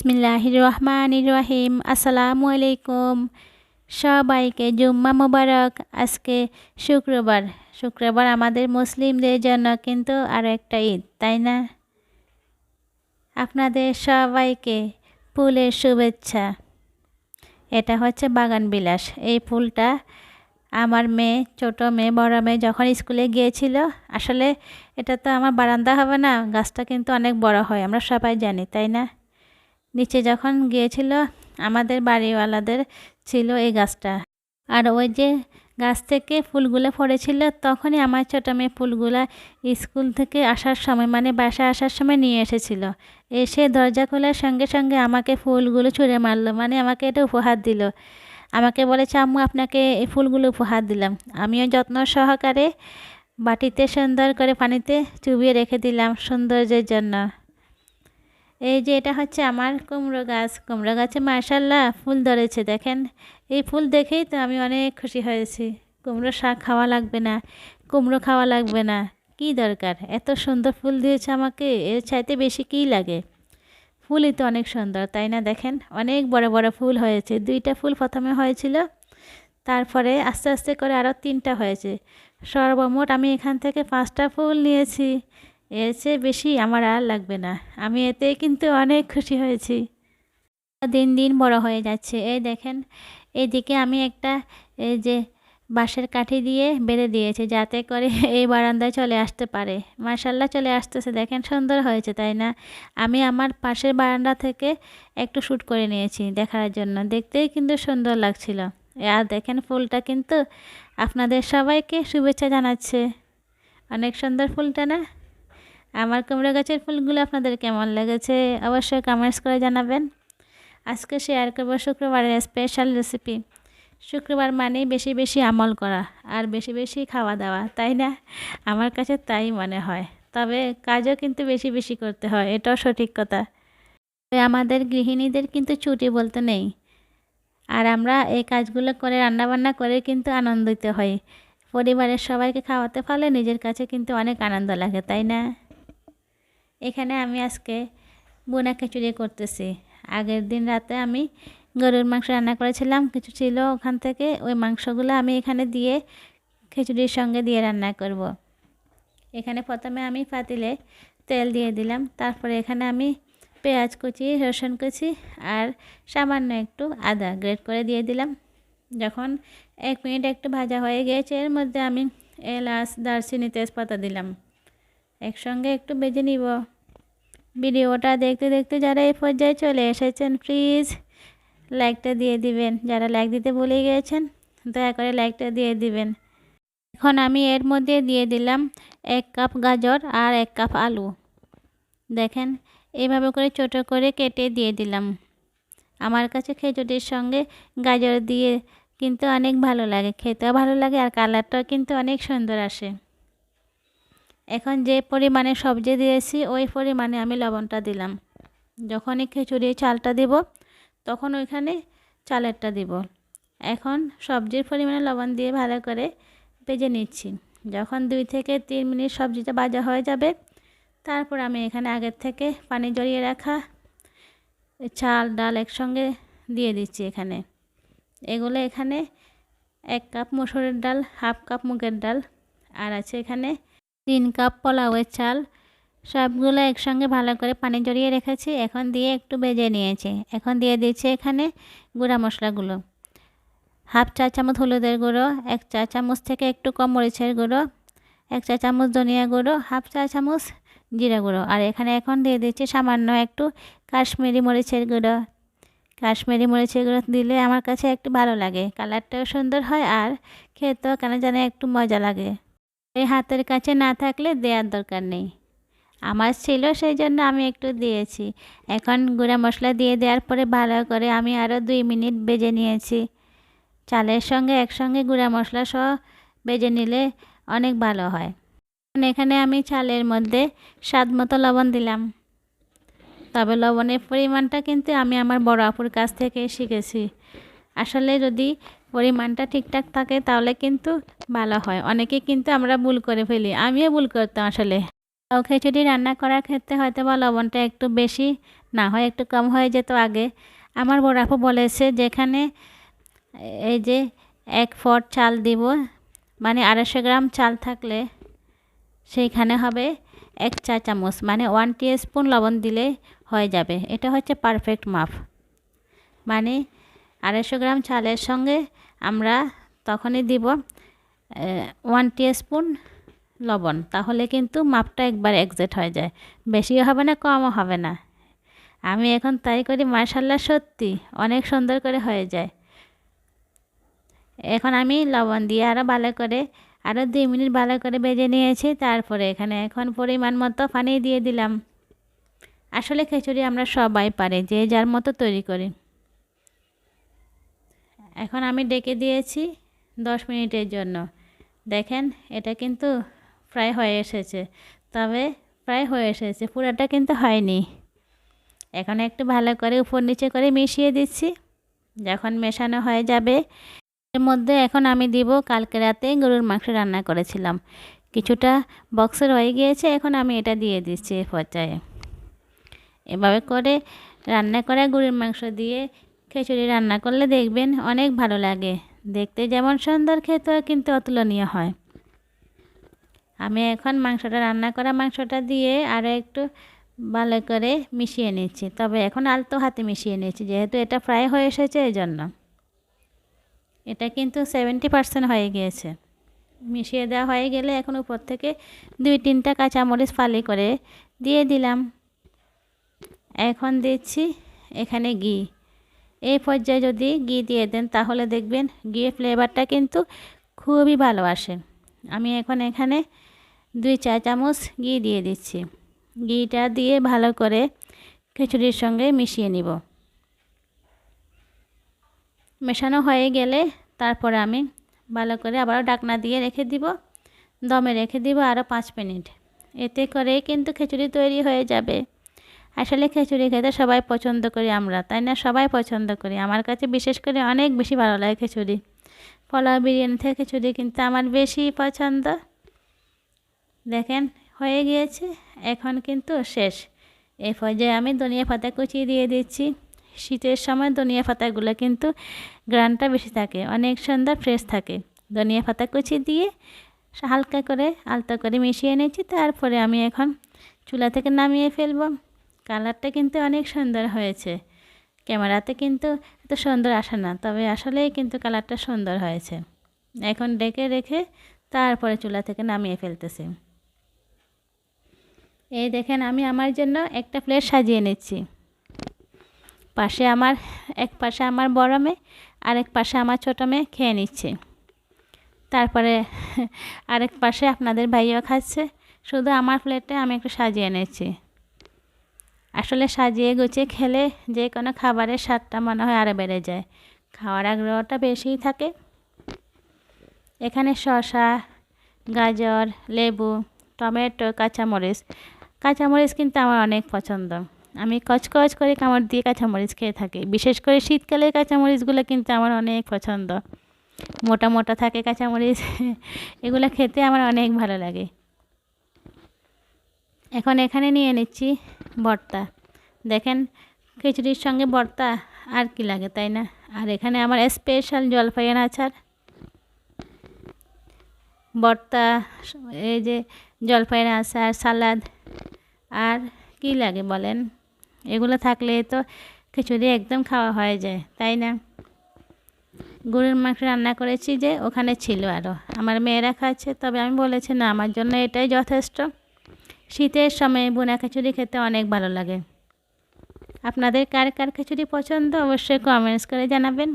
বিসমিল্লাহির রহমানির রহিম। আসসালামু আলাইকুম। সবাইকে জুম্মা মোবারক। আজকে শুক্রবার আমাদের মুসলিমদের জন্য কিন্তু আরও একটা ঈদ, তাই না? আপনাদের সবাইকে ফুলের শুভেচ্ছা। এটা হচ্ছে বাগান বিলাস। এই ফুলটা আমার মেয়ে, ছোটো মেয়ে, বড় মেয়ে যখন স্কুলে গিয়েছিল, আসলে এটা তো আমার বারান্দা হবে না, গাছটা কিন্তু অনেক বড় হয়, আমরা সবাই জানি, তাই না? নিচে যখন গিয়েছিল আমাদের বাড়িওয়ালাদের ছিল এই গাছটা, আর ওই যে গাছ থেকে ফুলগুলো পড়েছিল, তখনই আমার ছোটো মেয়ে ফুলগুলা স্কুল থেকে আসার সময়, মানে বাসায় আসার সময় নিয়ে এসেছিল। এসে দরজা খোলার সঙ্গে সঙ্গে আমাকে ফুলগুলো ছুঁড়ে মারলো, মানে আমাকে এটা উপহার দিল। আমাকে বলেছে, আম্মু আপনাকে এই ফুলগুলো উপহার দিলাম। আমিও যত্ন সহকারে বাটিতে সুন্দর করে পানিতে চুবিয়ে রেখে দিলাম সৌন্দর্যের জন্য। এই যে এটা হচ্ছে আমার কুমড়ো গাছে মাশাআল্লাহ ফুল ধরেছে, দেখেন। এই ফুল দেখেই তো আমি অনেক খুশি হয়েছি। কুমড়ো শাক খাওয়া লাগবে না, কুমড়ো খাওয়া লাগবে না, কি দরকার, এত সুন্দর ফুল দিয়েছে আমাকে, এর চাইতে বেশি কী লাগে? ফুলই তো অনেক সুন্দর, তাই না? দেখেন অনেক বড় বড় ফুল হয়েছে। 2টা ফুল প্রথমে হয়েছিল, তারপরে আস্তে আস্তে করে আরও 3টা হয়েছে। সর্বমোট আমি এখান থেকে 5টা ফুল নিয়েছি। এর চেয়ে বেশি আমার আর লাগবে না। আমি এতে কিন্তু অনেক খুশি হয়েছি। দিন দিন বড় হয়ে যাচ্ছে। এই দেখেন, এইদিকে আমি একটা এই যে বাঁশের কাঠি দিয়ে বেঁধে দিয়েছি, যাতে করে এই বারান্দায় চলে আসতে পারে। মাশাআল্লাহ চলে আসতেছে, দেখেন সুন্দর হয়েছে, তাই না? আমি আমার পাশের বারান্দা থেকে একটু শ্যুট করে নিয়েছি দেখার জন্য, দেখতেই কিন্তু সুন্দর লাগছিল। আর দেখেন ফুলটা কিন্তু আপনাদের সবাইকে শুভেচ্ছা জানাচ্ছে। অনেক সুন্দর ফুলটা না? আমার কুমড়ো গাছের ফুলগুলো আপনাদের কেমন লেগেছে অবশ্যই কমেন্টস করে জানাবেন। আজকে শেয়ার করব শুক্রবারের স্পেশাল রেসিপি। শুক্রবার মানেই বেশি বেশি আমল করা আর বেশি বেশি খাওয়া দাওয়া, তাই না? আমার কাছে তাই মনে হয়। তবে কাজও কিন্তু বেশি বেশি করতে হয়, এটাও সঠিক কথা। আমাদের গৃহিণীদের কিন্তু ছুটি বলতে নেই, আর আমরা এই কাজগুলো করে রান্নাবান্না করে কিন্তু আনন্দিত হই। পরিবারের সবাইকে খাওয়াতে পারলে নিজের কাছে কিন্তু অনেক আনন্দ লাগে, তাই না? এখানে আমি আজকে বোনা খিচুড়ি করতেছি। আগের দিন রাতে আমি গরুর মাংস রান্না করেছিলাম, কিছু ছিল ওখান থেকে, ওই মাংসগুলো আমি এখানে দিয়ে খিচুড়ির সঙ্গে দিয়ে রান্না করব। এখানে প্রথমে আমি পাতিলে তেল দিয়ে দিলাম, তারপরে এখানে আমি পেঁয়াজ কুচি, রসুন কুচি আর সামান্য একটু আদা গ্রেট করে দিয়ে দিলাম। যখন 1 মিনিট একটু ভাজা হয়ে গিয়েছে, এর মধ্যে আমি এলাচ, দারচিনি, তেজপাতা দিলাম, একসঙ্গে একটু ভেজে নিব। ভিডিওটা দেখতে দেখতে যারা এই পর্যায়ে চলে এসেছেন, প্লিজ লাইকটা দিয়ে দিবেন। যারা লাইক দিতে ভুলে গিয়েছেন, দয়া করে লাইকটা দিয়ে দিবেন। এখন আমি এর মধ্যে দিয়ে দিলাম 1 কাপ গাজর আর 1 কাপ আলু। দেখেন এইভাবে করে ছোট করে কেটে দিয়ে দিলাম। আমার কাছে খিচুড়ির সঙ্গে গাজর দিয়ে কিন্তু অনেক ভালো লাগে, খেতেও ভালো লাগে, আর কালারটাও কিন্তু অনেক সুন্দর আসে। এখন যে পরিমাণে সবজি দিয়েছি ওই পরিমাণে আমি লবণটা দিলাম। যখনই খিচুড়ির চালটা দিব তখন ওইখানে চালেরটা দিব। এখন সবজির পরিমাণে লবণ দিয়ে ভালো করে ভেজে নিচ্ছি। যখন 2 থেকে 3 মিনিট সবজিটা ভাজা হয়ে যাবে, তারপর আমি এখানে আগের থেকে পানি জড়িয়ে রাখা চাল ডাল একসঙ্গে দিয়ে দিচ্ছি। এগুলো এখানে 1 কাপ মসুরের ডাল, 1/2 কাপ মুগের ডাল, আর আছে এখানে 3 কাপ পোলাওয়ের চাল। সবগুলো একসঙ্গে ভালো করে পানি জড়িয়ে রেখেছি, এখন দিয়ে একটু ভেজে নিয়েছি। এখন দিয়ে দিচ্ছি এখানে গুঁড়া মশলাগুলো। 1/2 চা চামচ হলুদের গুঁড়ো, 1 চা চামচ থেকে একটু কম মরিচের গুঁড়ো, 1 চা চামচ ধনিয়া গুঁড়ো, 1/2 চা চামচ জিরা গুঁড়ো, আর এখানে এখন দিয়ে দিচ্ছি সামান্য একটু কাশ্মীরি মরিচের গুঁড়ো। কাশ্মীরি মরিচের গুঁড়ো দিলে আমার কাছে একটু ভালো লাগে, কালারটাও সুন্দর হয়, আর খেতেও কেন জানে একটু মজা লাগে। এই হাতের কাছে না থাকলে দেওয়ার দরকার নেই, আমার ছিল সেই জন্য আমি একটু দিয়েছি। এখন গুঁড়া মশলা দিয়ে দেওয়ার পরে ভালো করে আমি আরও 2 মিনিট ভেজে নিয়েছি। চালের সঙ্গে একসঙ্গে গুঁড়া মশলা সহ ভেজে নিলে অনেক ভালো হয়। এখানে আমি চালের মধ্যে স্বাদ মতো লবণ দিলাম। তবে লবণের পরিমাণটা কিন্তু আমি আমার বড় আপুর কাছ থেকে শিখেছি। আসলে যদি পরিমাণটা ঠিকঠাক থাকে তাহলে কিন্তু ভালো হয়। অনেকে কিন্তু আমরা ভুল করে ফেলি, আমিও ভুল করতাম আসলে। খিচুড়ি রান্না করার ক্ষেত্রে হয়তো বা লবণটা একটু বেশি না হয় একটু কম হয়ে যেত আগে। আমার বড় আপু বলেছে যেখানে এই যে 1 পট চাল দিব, মানে 250 গ্রাম চাল থাকলে সেইখানে হবে 1 চা চামচ, মানে 1 টিস্পুন লবণ দিলে হয়ে যাবে। এটা হচ্ছে পারফেক্ট মাপ। মানে 250 গ্রাম চালের সঙ্গে আমরা তখনই দিব 1 টিস্পুন লবণ, তাহলে কিন্তু মাপটা একবার এক্সাক্ট হয়ে যায়, বেশিও হবে না কমও হবে না। আমি এখন তাই করি, মাশাআল্লাহ সত্যি অনেক সুন্দর করে হয়ে যায়। এখন আমি লবণ দিয়ে আরও 2 মিনিট ভালো করে ভেজে নিয়েছি। তারপরে এখানে এখন পরিমাণ মতো পানি দিয়ে দিলাম। আসলে খিচুড়ি আমরা সবাই পারি, যে যার মতো তৈরি করি। এখন আমি ডেকে দিয়েছি 10 মিনিটের জন্য। দেখেন এটা কিন্তু প্রায় হয়ে এসেছে, তবে প্রায় হয়ে এসেছে, পুরোটা কিন্তু হয়নি। এখন একটু ভালো করে উপর নিচে করে মিশিয়ে দিচ্ছি। যখন মেশানো হয়ে যাবে এর মধ্যে এখন আমি দিব কালকে রাতে গরুর মাংস রান্না করেছিলাম, কিছুটা বক্সে রয়ে গিয়েছে, এখন আমি এটা দিয়ে দিচ্ছি এই পর্যায়ে। এভাবে করে রান্না করা গরুর মাংস দিয়ে খিচুড়ি রান্না করলে দেখবেন অনেক ভালো লাগে, দেখতে যেমন সুন্দর, খেতেও কিন্তু অতুলনীয় হয়। আমি এখন রান্না করা মাংসটা দিয়ে আরও একটু ভালো করে মিশিয়ে নিচ্ছি, তবে এখন আলতো হাতে মিশিয়ে নিচ্ছি, যেহেতু এটা ফ্রাই হয়ে এসেছে এই জন্য। এটা কিন্তু 70% হয়ে গিয়েছে। মিশিয়ে দেওয়া হয়ে গেলে এখন উপর থেকে 2-3টা কাঁচামরিচ ফালি করে দিয়ে দিলাম। এখন দিচ্ছি এখানে ঘি। এই পর্যায়ে যদি ঘি দিয়ে দেন তাহলে দেখবেন ঘিয়ের ফ্লেভারটা কিন্তু খুবই ভালো আসে। আমি এখন এখানে 2 চা চামচ ঘি দিয়ে দিচ্ছি। ঘিটা দিয়ে ভালো করে খিচুড়ির সঙ্গে মিশিয়ে নিব। মেশানো হয়ে গেলে তারপরে আমি ভালো করে আবারও ঢাকনা দিয়ে রেখে দিব, দমে রেখে দিব আরও 5 মিনিট। এতে করে কিন্তু খিচুড়ি তৈরি হয়ে যাবে। আসলে খিচুড়ি খেতে সবাই পছন্দ করি আমরা, তাই না? সবাই পছন্দ করি। আমার কাছে বিশেষ করে অনেক বেশি ভালো লাগে খিচুড়ি। পোলাও বিরিয়ানি থেকে খিচুড়ি কিন্তু আমার বেশি পছন্দ। দেখেন হয়ে গিয়েছে, এখন কিন্তু শেষ। এই পর্যায়ে আমি ধনিয়া পাতা কুচিয়ে দিয়ে দিচ্ছি। শীতের সময় ধনিয়া পাতাগুলো কিন্তু গ্রানটা বেশি থাকে, অনেক সুন্দর ফ্রেশ থাকে। ধনিয়া পাতা কুচি দিয়ে হালকা করে আলতো করে মিশিয়ে নিচ্ছি। তারপরে আমি এখন চুলা থেকে নামিয়ে ফেলবো। কালারটা কিন্তু অনেক সুন্দর হয়েছে। ক্যামেরাতে কিন্তু এত সুন্দর আসে না, তবে আসলেই কিন্তু কালারটা সুন্দর হয়েছে। এখন ডেকে রেখে তারপরে চুলা থেকে নামিয়ে ফেলতেছি। এই দেখেন আমি আমার জন্য একটা প্লেট সাজিয়ে নিচ্ছি। এক পাশে আমার বড় মেয়ে, আরেক পাশে আমার ছোটো মেয়ে খেয়ে নিচ্ছে। তারপরে আরেক পাশে আপনাদের ভাইও খাচ্ছে। শুধু আমার প্লেটে আমি একটু সাজিয়ে নিচ্ছি। আসলে সাজিয়ে গুছিয়ে খেলে যে কোনো খাবারের স্বাদটা মনে হয় আরও বেড়ে যায়, খাওয়ার আগ্রহটা বেশিই থাকে। এখানে শসা, গাজর, লেবু, টমেটো, কাঁচামরিচ কিন্তু আমার অনেক পছন্দ। আমি কচকচ করে কামড় দিয়ে কাঁচামরিচ খেয়ে থাকি। বিশেষ করে শীতকালে কাঁচামরিচগুলো কিন্তু আমার অনেক পছন্দ। মোটা মোটা থাকে কাঁচামরিচ, এগুলো খেতে আমার অনেক ভালো লাগে। এখন এখানে নিয়ে নিচ্ছি ভর্তা। দেখেন খিচুড়ির সঙ্গে ভর্তা আর কি লাগে, তাই না? আর এখানে আমার স্পেশাল জলপাইয়ের আচার, ভর্তা, এই যে জলপাইয়ের আচার, সালাদ, আর কি লাগে বলেন? এগুলো থাকলে তো খিচুড়ি একদম খাওয়া হয়ে যায়, তাই না? গরুর মাংস রান্না করেছি যে ওখানে ছিল আরও, আমার মেয়েরা খাচ্ছে, তবে আমি বলেছি না, আমার জন্য এটাই যথেষ্ট। শীতের সময় বোনা খিচুড়ি খেতে অনেক ভালো লাগে। আপনাদের কার কার খিচুড়ি পছন্দ অবশ্যই কমেন্টস করে জানাবেন।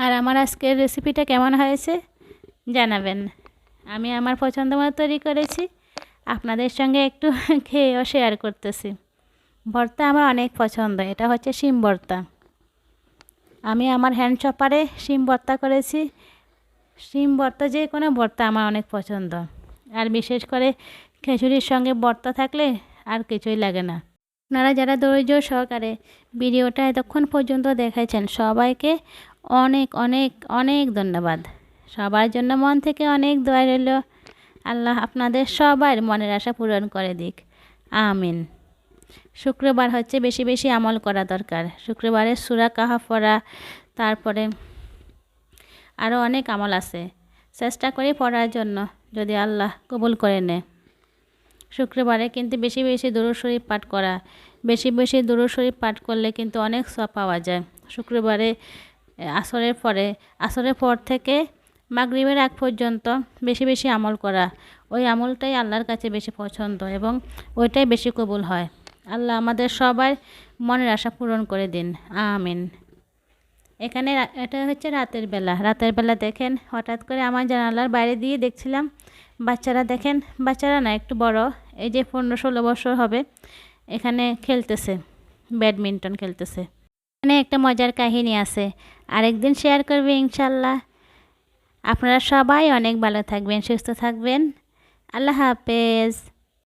আর আমার আজকের রেসিপিটা কেমন হয়েছে জানাবেন। আমি আমার পছন্দ মতো তৈরি করেছি, আপনাদের সঙ্গে একটু খেয়েও শেয়ার করতেছি। ভর্তা আমার অনেক পছন্দ, এটা হচ্ছে শিম ভর্তা। আমি আমার হ্যান্ড চপারে শিম ভর্তা করেছি। শিম ভর্তা, যে কোনো ভর্তা আমার অনেক পছন্দ। আর বিশেষ করে খিচুড়ির সঙ্গে ভর্তা থাকলে আর কিছুই লাগে না। আপনারা যারা ধৈর্য সহকারে ভিডিওটা এতক্ষণ পর্যন্ত দেখেছেন সবাইকে অনেক অনেক অনেক ধন্যবাদ। সবার জন্য মন থেকে অনেক দোয়া রইল। আল্লাহ আপনাদের সবার মনের আশা পূরণ করে দিক, আমিন। শুক্রবার হচ্ছে বেশি বেশি আমল করা দরকার। শুক্রবারে সূরা কাহাফ পড়া, তারপরে আরও অনেক আমল আছে, চেষ্টা করি পড়ার জন্য, যদি আল্লাহ কবুল করে নেয়। শুক্রবারে কিন্তু বেশি বেশি দুরূদ শরীফ পাঠ করা, বেশি বেশি দুরূদ শরীফ পাঠ করলে কিন্তু অনেক সওয়াব পাওয়া যায়। শুক্রবারে আসরের পর থেকে মাগরিবের আগ পর্যন্ত বেশি বেশি আমল করা, ওই আমলটাই আল্লাহর কাছে বেশি পছন্দ এবং ওইটাই বেশি কবুল হয়। আল্লাহ আমাদের সবার মনের আশা পূরণ করে দিন, আমিন। এখানে এটা হচ্ছে রাতের বেলা দেখেন হঠাৎ করে আমার জানালার বাইরে দিয়ে দেখছিলাম বাচ্চারা, দেখেন বাচ্চারা না একটু বড়, এই যে 15-16 বছর হবে, এখানে খেলতেছে, ব্যাডমিন্টন খেলতেছে। এখানে একটা মজার কাহিনী আছে, আরেকদিন শেয়ার করবে ইনশাল্লাহ। আপনারা সবাই অনেক ভালো থাকবেন, সুস্থ থাকবেন। আল্লাহ হাফেজ।